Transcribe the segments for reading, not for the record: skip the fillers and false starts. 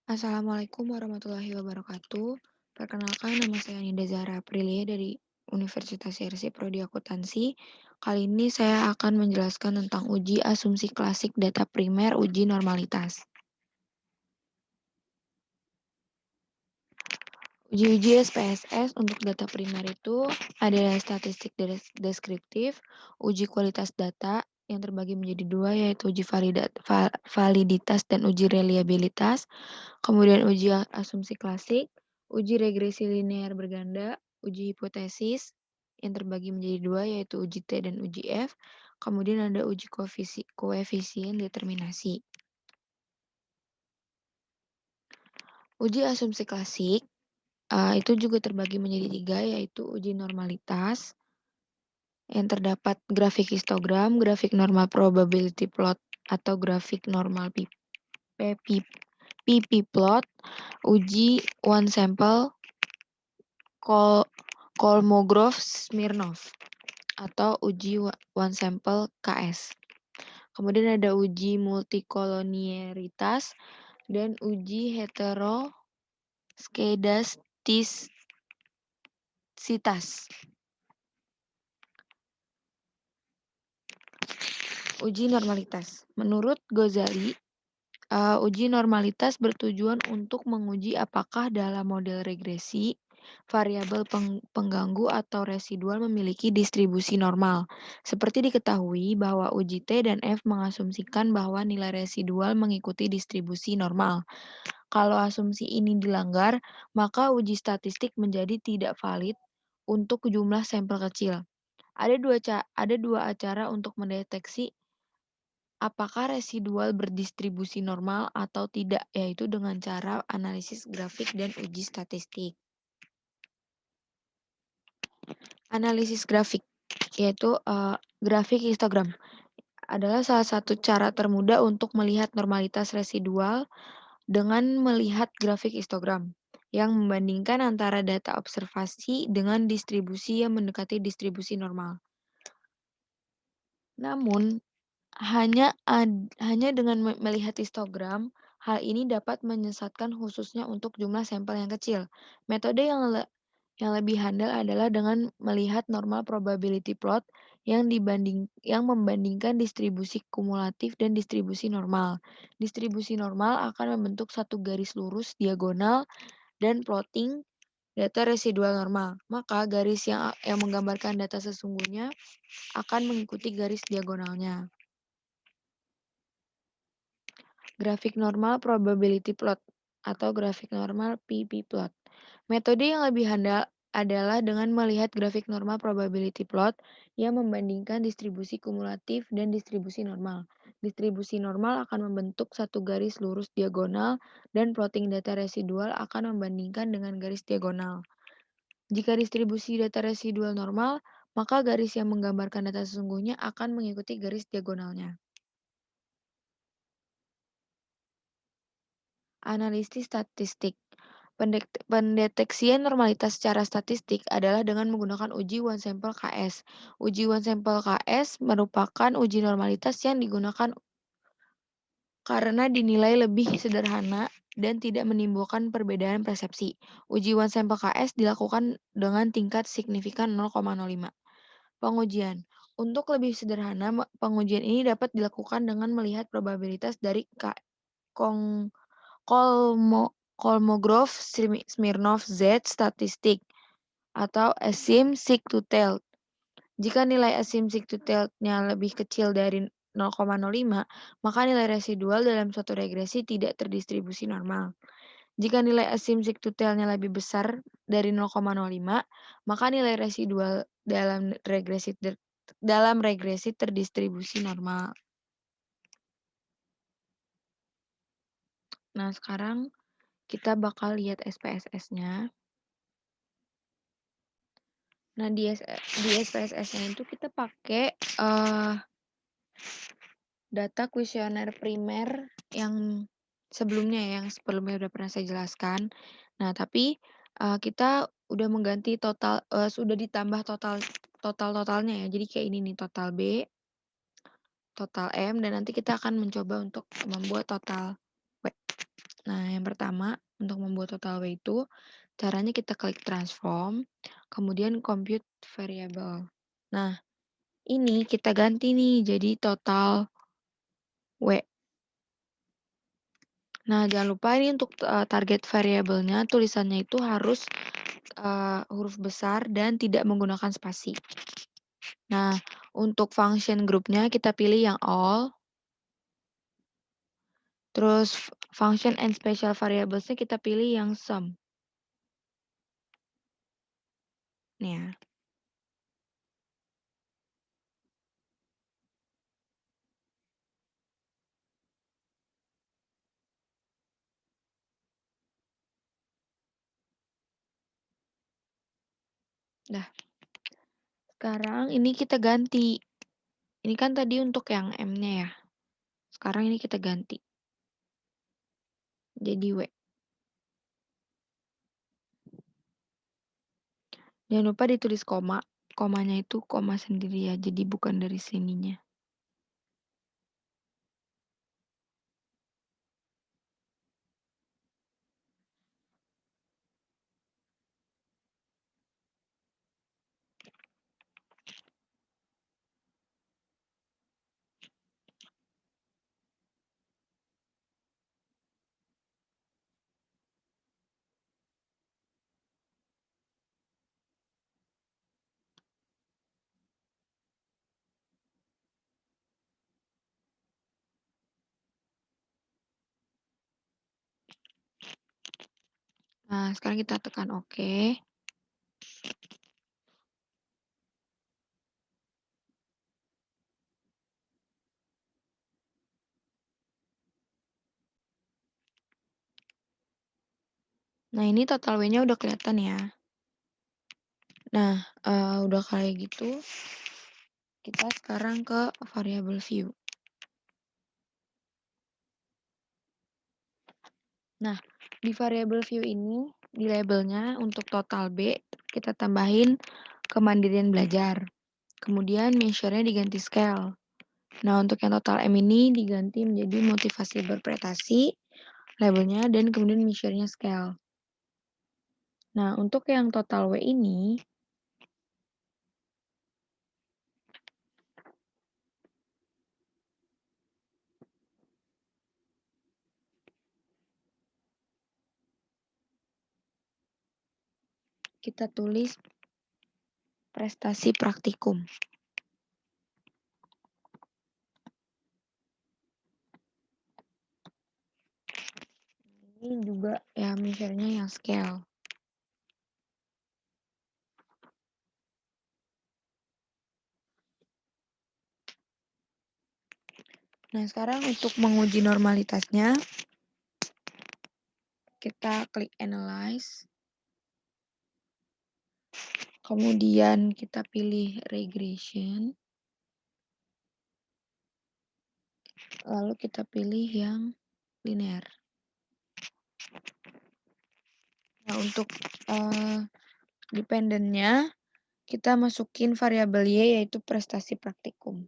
Assalamualaikum warahmatullahi wabarakatuh. Perkenalkan, nama saya Nida Zahra Aprilia dari Universitas RC Prodi Akuntansi. Kali ini saya akan menjelaskan tentang uji asumsi klasik data primer uji normalitas. Uji-uji SPSS untuk data primer itu adalah statistik deskriptif, uji kualitas data yang terbagi menjadi dua, yaitu uji validitas dan uji reliabilitas. Kemudian uji asumsi klasik, uji regresi linear berganda, uji hipotesis yang terbagi menjadi dua, yaitu uji T dan uji F. Kemudian ada uji koefisien determinasi. Uji asumsi klasik itu juga terbagi menjadi tiga, yaitu uji normalitas yang terdapat grafik histogram, grafik normal probability plot atau grafik normal PP plot, uji one sample Kolmogorov-Smirnov atau uji one sample KS. Kemudian ada uji multikolonialitas dan uji heteroskedastisitas. Uji normalitas. Menurut Ghazali, uji normalitas bertujuan untuk menguji apakah dalam model regresi variabel pengganggu atau residual memiliki distribusi normal. Seperti diketahui bahwa uji T dan F mengasumsikan bahwa nilai residual mengikuti distribusi normal. Kalau asumsi ini dilanggar, maka uji statistik menjadi tidak valid untuk jumlah sampel kecil. Ada dua cara untuk mendeteksi apakah residual berdistribusi normal atau tidak, yaitu dengan cara analisis grafik dan uji statistik. Analisis grafik, yaitu grafik histogram, adalah salah satu cara termudah untuk melihat normalitas residual dengan melihat grafik histogram yang membandingkan antara data observasi dengan distribusi yang mendekati distribusi normal. Namun, hanya dengan melihat histogram, hal ini dapat menyesatkan khususnya untuk jumlah sampel yang kecil. Metode yang lebih handal adalah dengan melihat normal probability plot yang membandingkan distribusi kumulatif dan distribusi normal. Distribusi normal akan membentuk satu garis lurus diagonal dan plotting data residual normal. Maka garis yang menggambarkan data sesungguhnya akan mengikuti garis diagonalnya. Grafik normal probability plot atau grafik normal PP plot. Metode yang lebih handal adalah dengan melihat grafik normal probability plot yang membandingkan distribusi kumulatif dan distribusi normal. Distribusi normal akan membentuk satu garis lurus diagonal dan plotting data residual akan membandingkan dengan garis diagonal. Jika distribusi data residual normal, maka garis yang menggambarkan data sesungguhnya akan mengikuti garis diagonalnya. Analisis statistik. Pendeteksian normalitas secara statistik adalah dengan menggunakan uji one sample KS. Uji one sample KS merupakan uji normalitas yang digunakan karena dinilai lebih sederhana dan tidak menimbulkan perbedaan persepsi. Uji one sample KS dilakukan dengan tingkat signifikan 0,05. Pengujian. Untuk lebih sederhana, pengujian ini dapat dilakukan dengan melihat probabilitas dari Kolmogorov-Smirnov Z statistik atau asymptotic. Jika nilai asymptotic-nya lebih kecil dari 0,05, maka nilai residual dalam suatu regresi tidak terdistribusi normal. Jika nilai asymptotic-nya lebih besar dari 0,05, maka nilai residual dalam regresi terdistribusi normal. Nah, sekarang kita bakal lihat SPSS-nya. Nah, di SPSS-nya itu kita pakai data kuesioner primer yang sebelumnya udah pernah saya jelaskan. Nah, tapi kita udah mengganti sudah ditambah totalnya ya. Jadi kayak ini nih, total B, total M, dan nanti kita akan mencoba untuk membuat total W. Nah, yang pertama untuk membuat total W itu caranya kita klik transform, kemudian compute variable. Nah, ini kita ganti nih jadi total W. Nah, jangan lupa ini untuk target variabelnya tulisannya itu harus huruf besar dan tidak menggunakan spasi. Nah, untuk function groupnya kita pilih yang all. Terus function and special variablesnya kita pilih yang sum. Nih ya. Dah. Sekarang ini kita ganti. Ini kan tadi untuk yang M-nya ya. Sekarang ini kita ganti. Jadi W. Jangan lupa ditulis koma. Komanya itu koma sendiri ya, jadi bukan dari sininya. Nah, sekarang kita tekan OK. Nah, ini total W-nya udah kelihatan ya. Nah, udah kayak gitu. Kita sekarang ke variable view. Nah, di variable view ini, di labelnya untuk total B, kita tambahin kemandirian belajar. Kemudian measure-nya diganti scale. Nah, untuk yang total M ini diganti menjadi motivasi berprestasi, labelnya, dan kemudian measure-nya scale. Nah, untuk yang total W ini, kita tulis prestasi praktikum. Ini juga ya measure-nya yang scale. Nah, sekarang untuk menguji normalitasnya, kita klik analyze. Kemudian kita pilih regression. Lalu kita pilih yang linear. Nah, untuk dependennya, kita masukin variabel Y yaitu prestasi praktikum.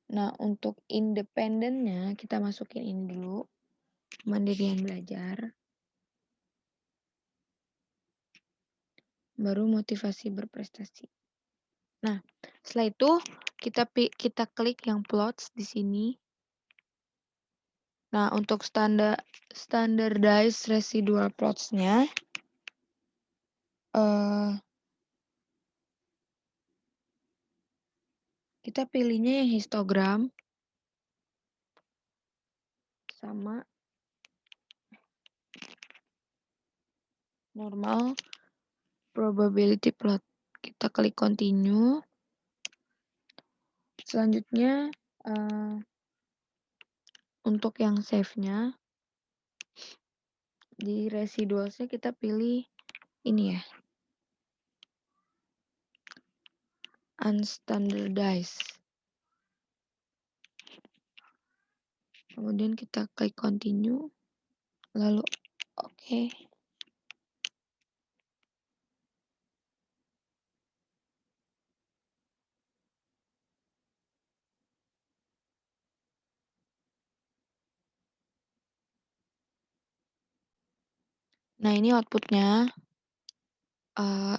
Nah, untuk independennya, kita masukin ini dulu. Mandirian belajar. Baru motivasi berprestasi. Nah, setelah itu kita klik yang plots di sini. Nah, untuk standardized residual plots-nya, kita pilihnya yang histogram sama normal probability plot. Kita klik continue. Selanjutnya untuk yang save-nya di residualsnya kita pilih ini ya, unstandardized. Kemudian kita klik continue, lalu oke. Nah, ini outputnya. Uh,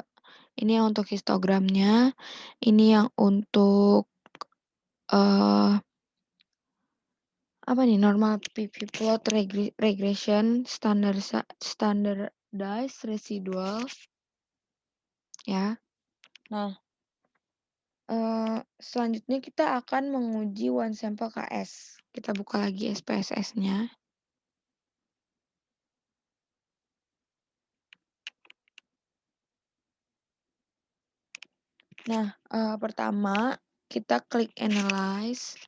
ini yang untuk histogramnya. Ini yang untuk uh, apa nih? Normal PP plot regression standardized residual ya. Nah, selanjutnya kita akan menguji one sample KS. Kita buka lagi SPSS-nya. Nah, pertama kita klik analyze.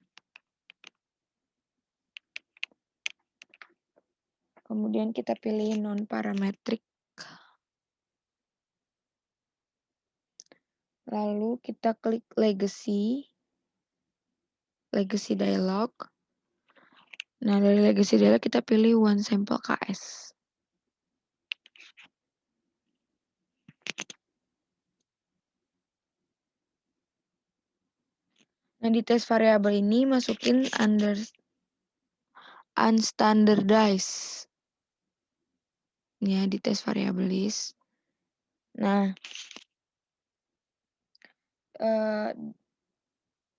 Kemudian kita pilih non-parametric. Lalu kita klik legacy dialog. Nah, dari legacy dialog kita pilih one sample KS. Nah, di tes variabel ini masukin unstandardized. Ya, di tes variabel list. Nah,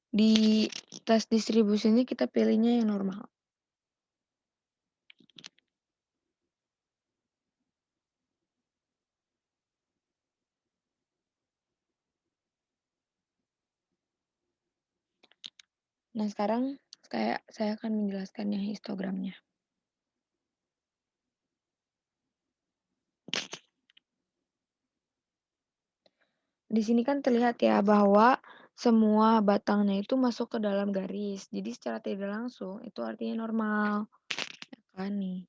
di tes distribusi ini kita pilihnya yang normal. Nah, sekarang saya akan menjelaskan yang histogramnya. Di sini kan terlihat ya bahwa semua batangnya itu masuk ke dalam garis. Jadi secara tidak langsung itu artinya normal. Ya kan nih.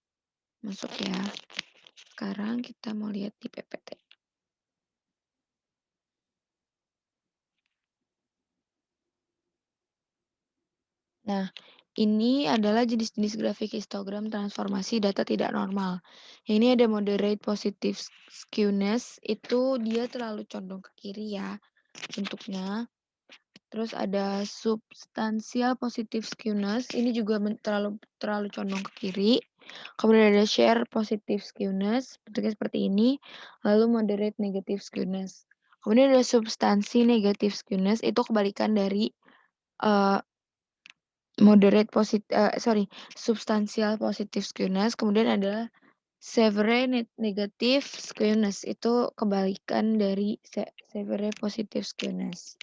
Masuk ya. Sekarang kita mau lihat di PPT. Nah, ini adalah jenis-jenis grafik histogram transformasi data tidak normal. Ini ada moderate positive skewness, itu dia terlalu condong ke kiri ya bentuknya. Terus ada substansial positive skewness, ini juga terlalu condong ke kiri. Kemudian ada share positive skewness, bentuknya seperti ini. Lalu moderate negative skewness. Kemudian ada substansi negative skewness, itu kebalikan dari substansial positive skewness. Kemudian ada severe negative skewness, itu kebalikan dari severe positive skewness.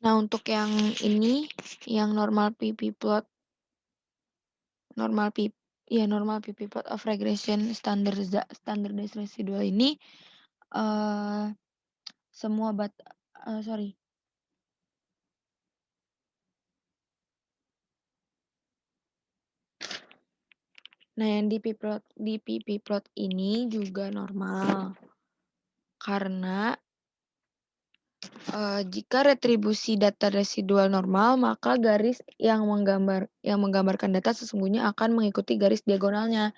Nah, untuk yang ini, yang normal PP plot of regression standardized residual ini, semua Nah, yang di PP plot ini juga normal. Karena jika retribusi data residual normal, maka garis yang menggambarkan data sesungguhnya akan mengikuti garis diagonalnya.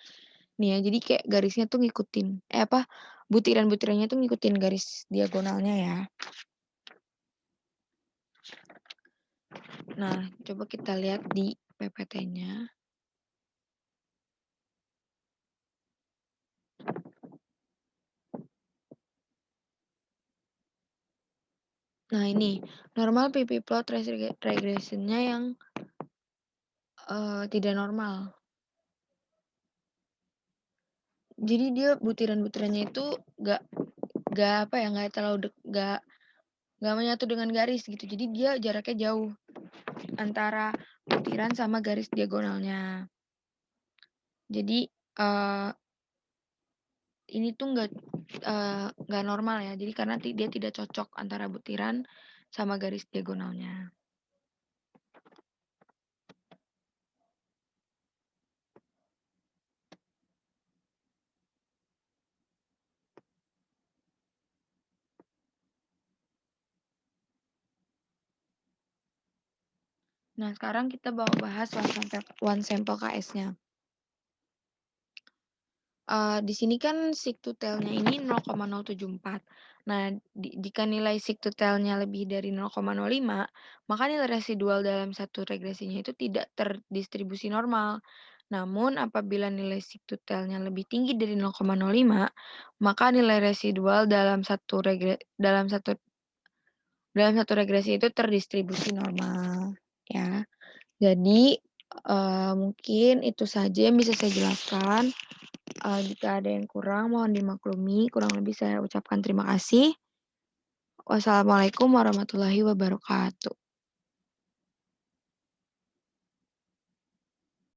Nih ya, jadi kayak garisnya tuh ngikutin, butiran-butirannya tuh ngikutin garis diagonalnya ya. Nah, coba kita lihat di PPT-nya. Nah, ini normal PP plot regressionnya yang tidak normal. Jadi dia butiran-butirannya itu nggak menyatu dengan garis gitu. Jadi dia jaraknya jauh antara butiran sama garis diagonalnya. Jadi ini tuh nggak normal ya. Jadi karena dia tidak cocok antara butiran sama garis diagonalnya. Nah, sekarang kita bahas one sample KS-nya. Di sini kan siktutelnya ini 0,074. Nah, jika nilai siktutelnya lebih dari 0,05, maka nilai residual dalam satu regresinya itu tidak terdistribusi normal. Namun apabila nilai siktutelnya lebih tinggi dari 0,05, maka nilai residual dalam satu regresi itu terdistribusi normal, ya. Jadi, mungkin itu saja yang bisa saya jelaskan. Jika ada yang kurang mohon dimaklumi, kurang lebih saya ucapkan terima kasih. Wassalamualaikum warahmatullahi wabarakatuh.